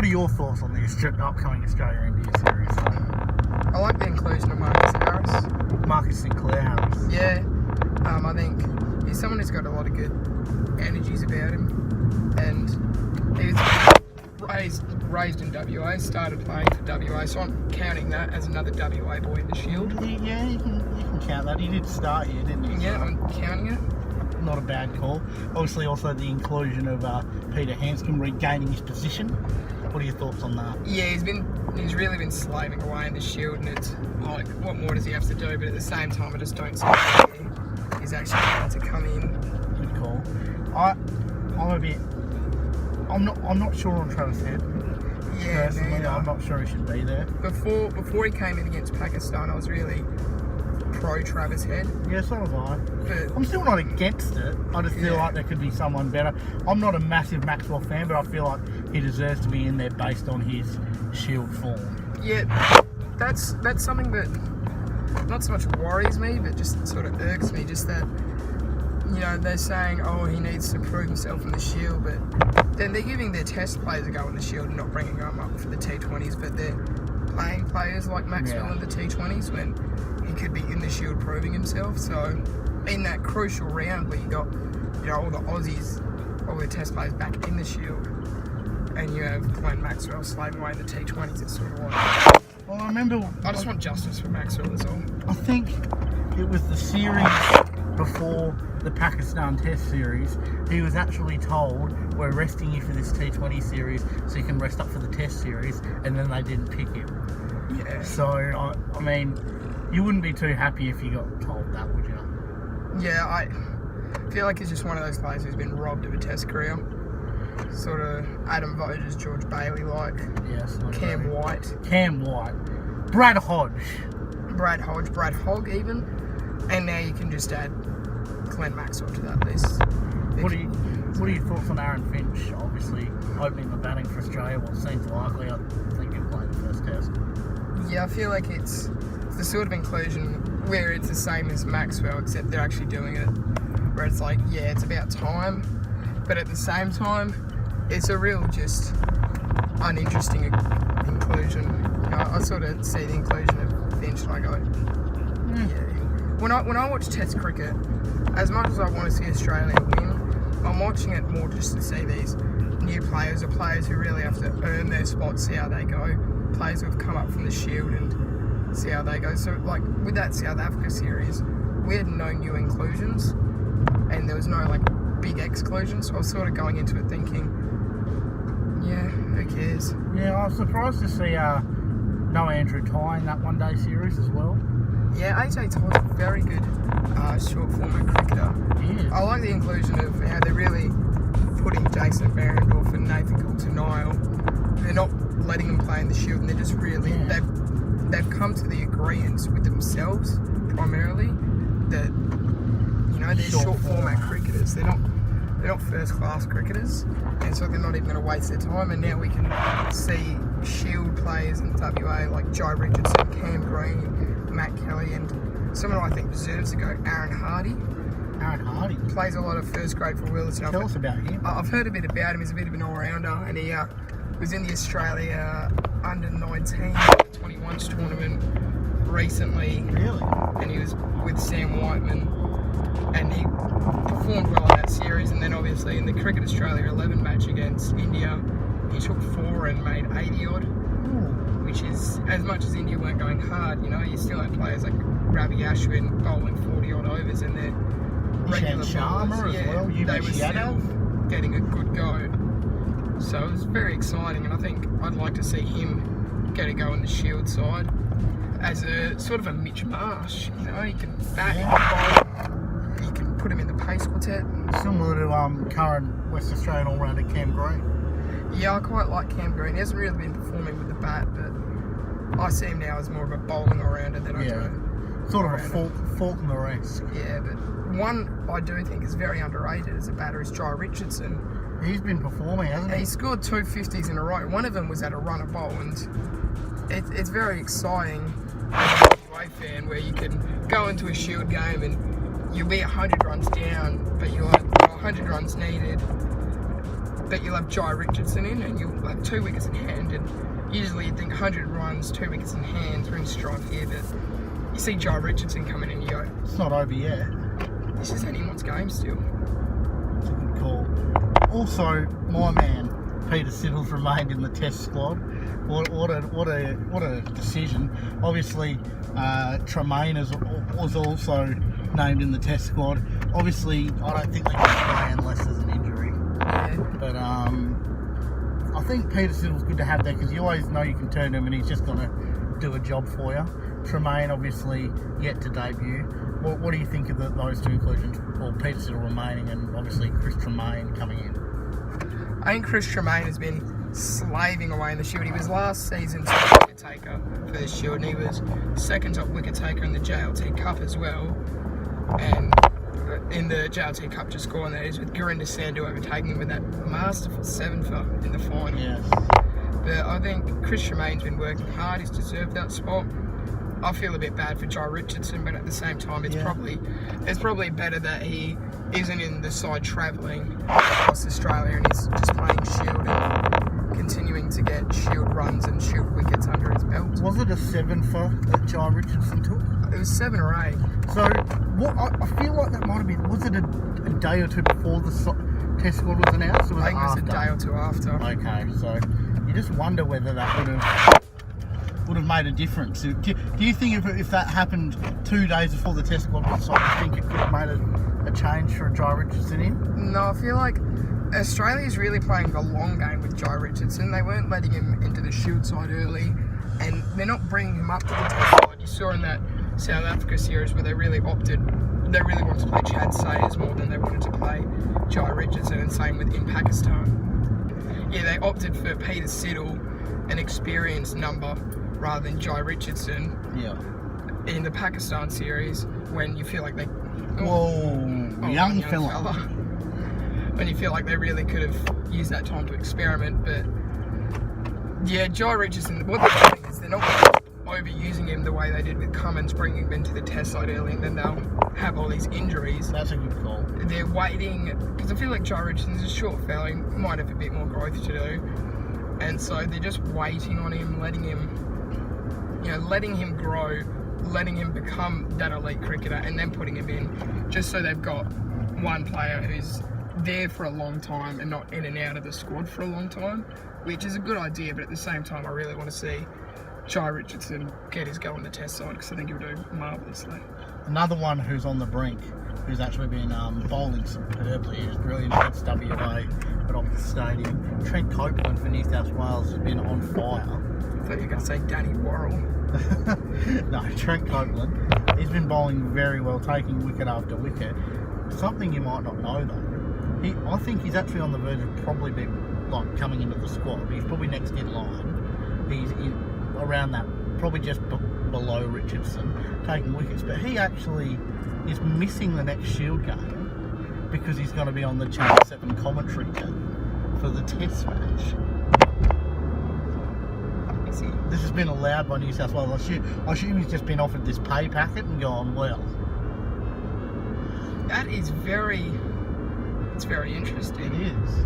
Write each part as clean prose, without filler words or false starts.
what are your thoughts on the upcoming Australia-India series? I like the inclusion of Marcus Harris. Marcus Sinclair Harris. Yeah, I think he's someone who's got a lot of good energies about him, and he's raised in WA, started playing for WA, so I'm counting that as another WA boy in the Shield. Yeah, you can count that. He did start here, didn't he? Yeah, I'm counting it. Not a bad call. Obviously, also the inclusion of Peter Hanscom regaining his position. What are your thoughts on that? Yeah, he's really been slaving away in the Shield, and it's like, what more does he have to do? But at the same time, I just don't see he's actually able to come in. Good call. I'm not sure on Travis Head. Yeah, personally, I'm not sure he should be there. Before he came in against Pakistan, I was really pro Travis Head. Yeah, so was I. But I'm still not against it. I just feel like there could be someone better. I'm not a massive Maxwell fan, but I feel like he deserves to be in there based on his Shield form. Yeah, that's something that not so much worries me, but just sort of irks me. Just that, they're saying, oh, he needs to prove himself in the Shield, but then they're giving their test players a go in the Shield and not bringing them up for the T20s, but they're playing players like Maxwell in the T20s when he could be in the Shield proving himself. So in that crucial round where you got all the Aussies, all the test players back in the Shield, and you have Glenn Maxwell slaving away in the T20s, it's sort of like, well, I just want justice for Maxwell, that's all. I think it was the series before the Pakistan Test series. He was actually told, we're resting you for this T20 series so you can rest up for the Test series, and then they didn't pick him. Yeah. So, I mean, you wouldn't be too happy if you got told that, would you? Yeah, I feel like he's just one of those players who's been robbed of a Test career. Sort of Adam Vogers, George Bailey-like. Yes. Cam White. Brad Hodge, Brad Hogg even. And now you can just add Glenn Maxwell to that list. What are your thoughts on Aaron Finch? Obviously, opening the batting for Australia, what seems likely. I think he'll play the first Test. Yeah, I feel like it's the sort of inclusion where it's the same as Maxwell, except they're actually doing it where it's like, yeah, it's about time, but at the same time, it's a real just uninteresting inclusion. I sort of see the inclusion of Finch and I go, yeah. When I watch Test cricket, as much as I want to see Australia win, I'm watching it more just to see these new players, or players who really have to earn their spot, see how they go, players who have come up from the Shield and see how they go. So, like, with that South Africa series, we had no new inclusions, and there was no, big exclusions, so I was sort of going into it thinking, yeah, who cares? Yeah, I was surprised to see no Andrew Ty in that one-day series as well. Yeah, AJ Ty's a very good short format cricketer. Yeah. I like the inclusion of how they're really putting Jason Behrendorff and Nathan Coulter-Nile. They're not letting them play in the Shield, and they're just really they've come to the agreement with themselves primarily that they're short format cricketers. They're not first class cricketers, and so they're not even going to waste their time. And now we can see Shield players in WA like Joe Richardson, Cam Green, Matt Kelly, and someone I think deserves to go, Aaron Hardy. Aaron Hardy Plays a lot of first grade for Willetton. Tell us about him. I've heard a bit about him. He's a bit of an all-rounder, and he was in the Australia under-19 21s tournament recently. Really? And he was with Sam Whiteman, and he performed well in that series. And then obviously in the Cricket Australia 11 match against India, he took 4 and made 80-odd. Which is, as much as India weren't going hard, you still had players like Ravi Ashwin bowling 40-odd overs, and their regular bowlers, they were still getting a good go. So it was very exciting, and I think I'd like to see him get a go in the Shield side as a sort of a Mitch Marsh. He can bat, he can bowl, you can put him in the pace quartet. Similar to current West Australian all-rounder Cam Green. Yeah, I quite like Cam Green. He hasn't really been performing with the bat, but I see him now as more of a bowling all-rounder than I do. Sort of a Faulkner-esque. Yeah, but one I do think is very underrated as a batter is Joe Richardson. He's been performing, hasn't he? He scored 2 50s in a row. One of them was at a runner bowl, and it's very exciting as a WA fan where you can go into a Shield game and you'll be 100 runs down, but you're like 100 runs needed. that you'll have Jai Richardson in, and you'll have 2 wickets in hand, and usually you'd think 100 runs, 2 wickets in hand, we're in strike here, but you see Jai Richardson coming in, you go, It's not over yet. this is anyone's game still. It's a good call. Also, my man Peter Siddle's remained in the Test squad. What a decision. Obviously, Tremaine was also named in the Test squad. Obviously, I don't think they can play unless there's an injury. Yeah. But I think Peter Siddle's good to have there because you always know you can turn to him and he's just going to do a job for you. Tremaine obviously yet to debut. What do you think of those two inclusions? Well, Peter Siddle remaining and obviously Chris Tremaine coming in. I think Chris Tremaine has been slaving away in the Shield. He was last season's top wicket taker for the Shield, and he was second top wicket taker in the JLT Cup as well. And in the JLT Cup just gone there, he's with Gurinder Sandhu overtaking him with that masterful 7-for in the final. Yes. But I think Chris Tremaine's been working hard. He's deserved that spot. I feel a bit bad for Jai Richardson, but at the same time, it's probably better that he isn't in the side travelling across Australia and he's just playing Shield and continuing to get Shield runs and Shield wickets under his belt. Was it a 7-for that Jai Richardson took? It was 7 or 8. So, I feel like that might have been. Was it a day or two before the Test squad was announced? Or was I think it was a day or two after. Okay, so you just wonder whether that would have made a difference. Do you think if that happened 2 days before the Test squad was decided, do you think it could have made a change for a Jai Richardson in? No, I feel like Australia's really playing the long game with Jai Richardson. They weren't letting him into the Shield side early, and they're not bringing him up to the Test side. You saw in that South Africa series where they really wanted to play Chad Sayers more than they wanted to play Jai Richardson, and same with in Pakistan. Yeah, they opted for Peter Siddle, an experienced number, rather than Jai Richardson. Yeah. In the Pakistan series, when you feel like they... young fella. When you feel like they really could have used that time to experiment, but yeah, Jai Richardson, what they're doing is they're not overusing him the way they did with Cummins, bringing him into the Test side early, and then they'll have all these injuries. That's a good call. They're waiting, because I feel like Jai Richardson's a short fella, he might have a bit more growth to do, and so they're just waiting on him, letting him grow, letting him become that elite cricketer, and then putting him in, just so they've got one player who's there for a long time and not in and out of the squad for a long time, which is a good idea, but at the same time I really want to see Jai Richardson get his go on the Test side, because I think he'll do marvellously. Another one who's on the brink, who's actually been bowling superbly, who's brilliant against WA at Optus Stadium. Trent Copeland for New South Wales has been on fire. I thought you were going to say Danny Worrell. No, Trent Copeland. He's been bowling very well, taking wicket after wicket. Something you might not know though. I think he's actually on the verge of probably being like coming into the squad. He's probably next in line. He's around that, probably just below Richardson, taking wickets. But he actually is missing the next Shield game because he's going to be on the Channel 7 commentary team for the Test match. This has been allowed by New South Wales. I assume he's just been offered this pay packet and gone, well. That is it's very interesting. It is.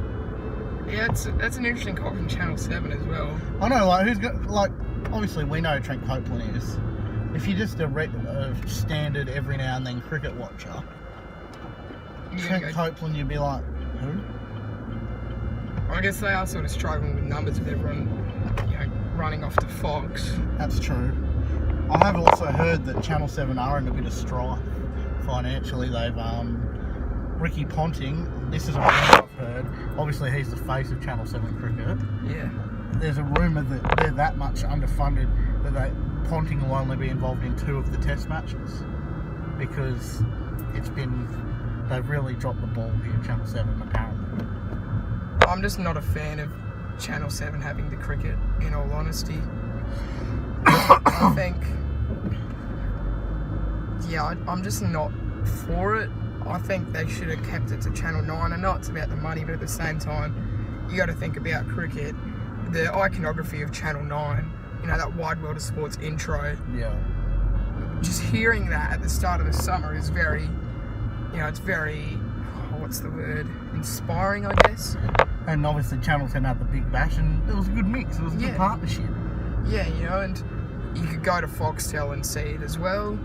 Yeah, that's an interesting call from Channel 7 as well. I know, obviously we know who Trent Copeland is. If you're just a standard every now and then cricket watcher, Trent Copeland, you'd be like, who? I guess they are sort of struggling with numbers with everyone, running off to Fox. That's true. I have also heard that Channel 7 are in a bit of strife financially. They've, Ricky Ponting, this is a rumour I've heard. Obviously he's the face of Channel 7 cricket. Yeah. There's a rumour that they're that much underfunded that Ponting will only be involved in 2 of the Test matches because they've really dropped the ball here, Channel 7, apparently. I'm just not a fan of Channel 7 having the cricket, in all honesty. I think, I'm just not for it. I think they should have kept it to Channel 9. I know it's about the money, but at the same time, you got to think about cricket. The iconography of Channel 9, that Wide World of Sports intro. Yeah. Just hearing that at the start of the summer is very, it's very, what's the word? Inspiring, I guess. And obviously Channel 10 had the Big Bash, and it was a good mix. It was a good partnership. Yeah, you know, and you could go to Foxtel and see it as well.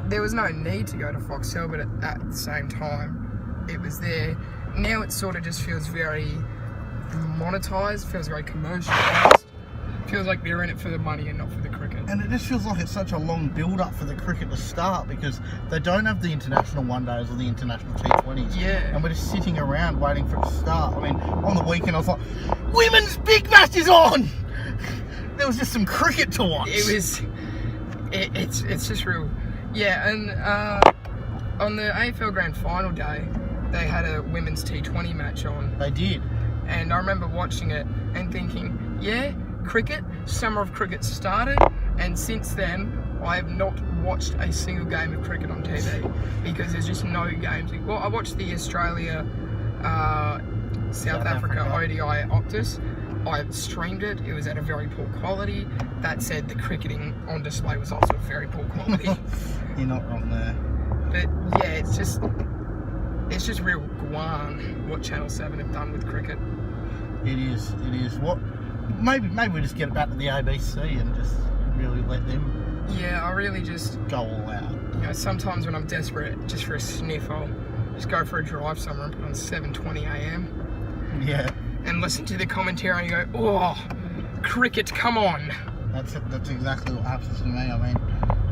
There was no need to go to Foxtel, but at the same time, it was there. Now it sort of just feels very monetized, feels very commercialized. Feels like they're in it for the money and not for the cricket. And it just feels like it's such a long build-up for the cricket to start, because they don't have the international one-days or the international T20s. Yeah. And we're just sitting around waiting for it to start. I mean, on the weekend I was like, Women's Big Bash is on! There was just some cricket to watch. It's just real. Yeah, and on the AFL Grand Final day, they had a women's T20 match on. They did. And I remember watching it and thinking, yeah, cricket, summer of cricket started, and since then I have not watched a single game of cricket on TV because there's just no games. Well, I watched the Australia South Africa ODI at Optus. I streamed it. It was at a very poor quality. That said, the cricketing on display was also very poor quality. You're not wrong there. But yeah, it's just real guan what Channel 7 have done with cricket. It is. What? Maybe we just get it back to the ABC and just really let them. Yeah, I really just go all out. You know, sometimes when I'm desperate just for a sniff, I'll just go for a drive somewhere and put on 7:20 AM. Yeah. And listen to the commentary and go, oh, cricket, come on. That's exactly what happens to me. I mean,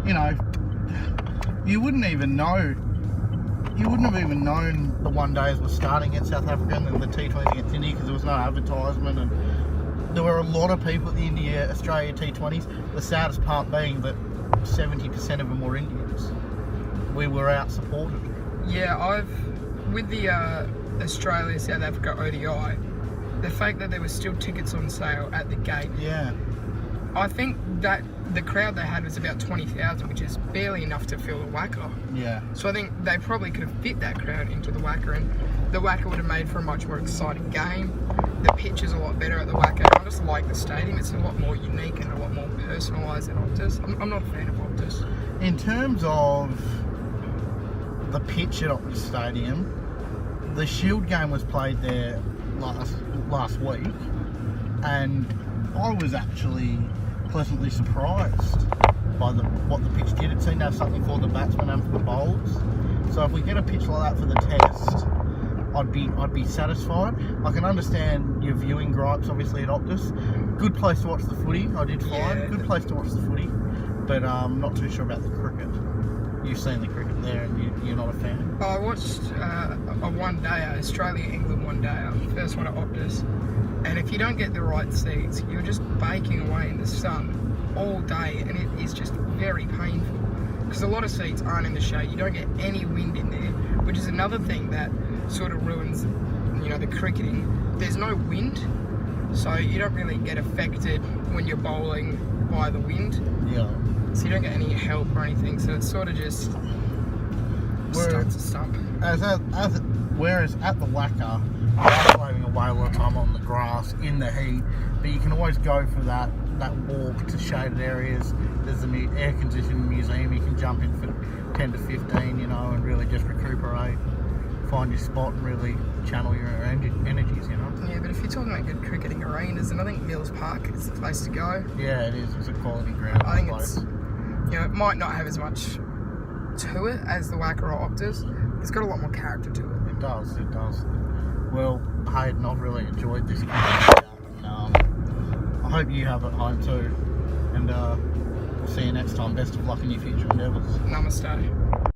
you know, you wouldn't have even known the one days were starting in South Africa and then the T20 against India because there was no advertisement, and there were a lot of people at the India-Australia T20s. The saddest part being that 70% of them were Indians. We were out supported. Yeah, with the Australia-South Africa ODI, the fact that there were still tickets on sale at the gate. Yeah. I think that the crowd they had was about 20,000, which is barely enough to fill the WACA. Yeah. So I think they probably could have fit that crowd into the WACA, and the WACA would have made for a much more exciting game. The pitch is a lot better at the WACA. I just like the stadium. It's a lot more unique and a lot more personalised than Optus. I'm not a fan of Optus. In terms of the pitch at Optus Stadium, the Shield game was played there last week, and I was actually pleasantly surprised by what the pitch did. It seemed to have something for the batsmen and for the bowlers. So if we get a pitch like that for the test, I'd be satisfied. I can understand your viewing gripes, obviously, at Optus. Good place to watch the footy, I did find. Yeah. Good place to watch the footy, but I'm not too sure about the cricket. You've seen the cricket there, and you're not a fan? I watched a one-dayer, Australia-England one-dayer, first one at Optus. And if you don't get the right seats, you're just baking away in the sun all day, and it is just very painful. Because a lot of seats aren't in the shade. You don't get any wind in there, which is another thing that sort of ruins, you know, the cricketing. There's no wind, so you don't really get affected when you're bowling by the wind. Yeah. So you don't get any help or anything. So it's sort of just stump to stump. Whereas at the WACA, you're floating away a lot of time on the grass in the heat, but you can always go for that walk to shaded areas. There's the air-conditioned museum you can jump in for 10 to 15, you know, and really just recuperate, find your spot and really channel your energies, you know. Yeah, but if you're talking about good cricketing arenas, and I think Mills Park is the place to go. Yeah, it is. It's a quality ground. I think it's, you know, it might not have as much to it as the WACA or Optus. It's got a lot more character to it. It does. Well, Hayden, I've really enjoyed this conversation. I hope you have at home too. And we'll see you next time. Best of luck in your future endeavours. Namaste.